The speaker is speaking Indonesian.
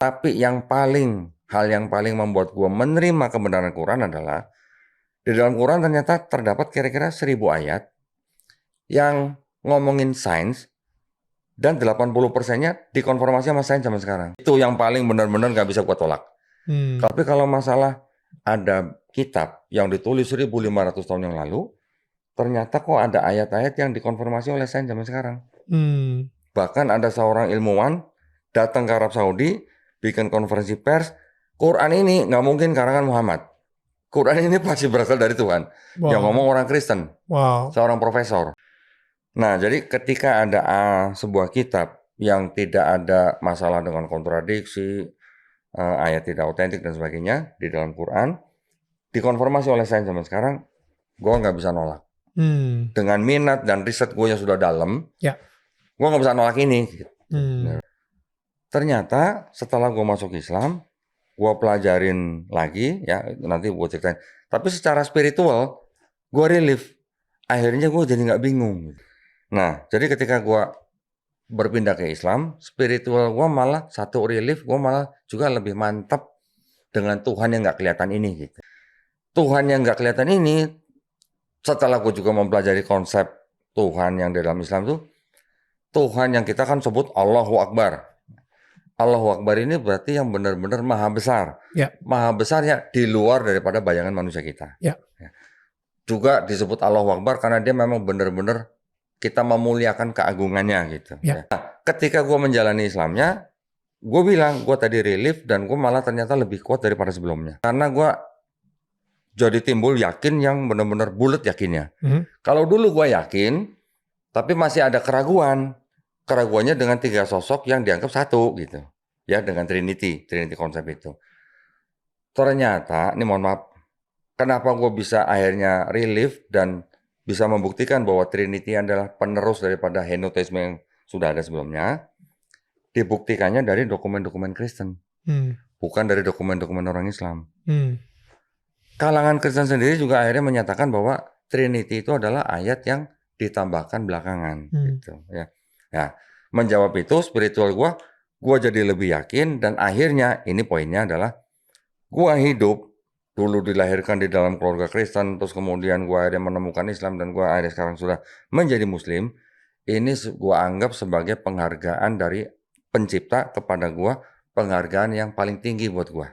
Tapi hal yang paling membuat gue menerima kebenaran Quran adalah di dalam Quran ternyata terdapat kira-kira 1000 ayat yang ngomongin sains dan 80%-nya dikonfirmasi sama sains zaman sekarang. Itu yang paling benar-benar gak bisa gue tolak. Tapi kalau masalah ada kitab yang ditulis 1500 tahun yang lalu, ternyata kok ada ayat-ayat yang dikonfirmasi oleh sains zaman sekarang. Bahkan ada seorang ilmuwan datang ke Arab Saudi, bikin konferensi pers, Quran ini nggak mungkin karangan Muhammad. Quran ini pasti berasal dari Tuhan. Yang ngomong orang Kristen, seorang profesor. Nah, jadi ketika ada sebuah kitab yang tidak ada masalah dengan kontradiksi, ayat tidak otentik dan sebagainya di dalam Quran, dikonfirmasi oleh sains zaman sekarang, gue nggak bisa nolak. Dengan minat dan riset gue yang sudah dalam, gue nggak bisa nolak ini. Ternyata setelah gue masuk Islam, gue pelajarin lagi, ya nanti gue ceritain. Tapi secara spiritual, gue relief. Akhirnya gue jadi nggak bingung. Nah, jadi ketika gue berpindah ke Islam, spiritual gue malah satu relief, gue malah juga lebih mantap dengan Tuhan yang nggak kelihatan ini. Gitu. Tuhan yang nggak kelihatan ini, setelah gue juga mempelajari konsep Tuhan yang di dalam Islam tuh, Tuhan yang kita kan sebut Allahu Akbar. Allahu Akbar ini berarti yang benar-benar maha besar. Maha besarnya di luar daripada bayangan manusia kita. Juga disebut Allahu Akbar karena dia memang benar-benar kita memuliakan keagungannya gitu. Nah, ketika gue menjalani Islamnya, gue bilang gue tadi relief dan gue malah ternyata lebih kuat daripada sebelumnya. Karena gue jadi timbul yakin yang benar-benar bulat yakinnya. Kalau dulu gue yakin, tapi masih ada keraguan. Keraguannya dengan 3 sosok yang dianggap satu gitu. Ya dengan Trinity konsep itu. Ternyata, ini mohon maaf, kenapa gue bisa akhirnya relief dan bisa membuktikan bahwa Trinity adalah penerus daripada henoteisme yang sudah ada sebelumnya, dibuktikannya dari dokumen-dokumen Kristen, bukan dari dokumen-dokumen orang Islam. Kalangan Kristen sendiri juga akhirnya menyatakan bahwa Trinity itu adalah ayat yang ditambahkan belakangan. Gitu, ya. Nah, menjawab itu spiritual gue jadi lebih yakin dan akhirnya ini poinnya adalah gue hidup dulu dilahirkan di dalam keluarga Kristen, terus kemudian gue akhirnya menemukan Islam dan gue akhirnya sekarang sudah menjadi Muslim. Ini gue anggap sebagai penghargaan dari pencipta kepada gue, penghargaan yang paling tinggi buat gue.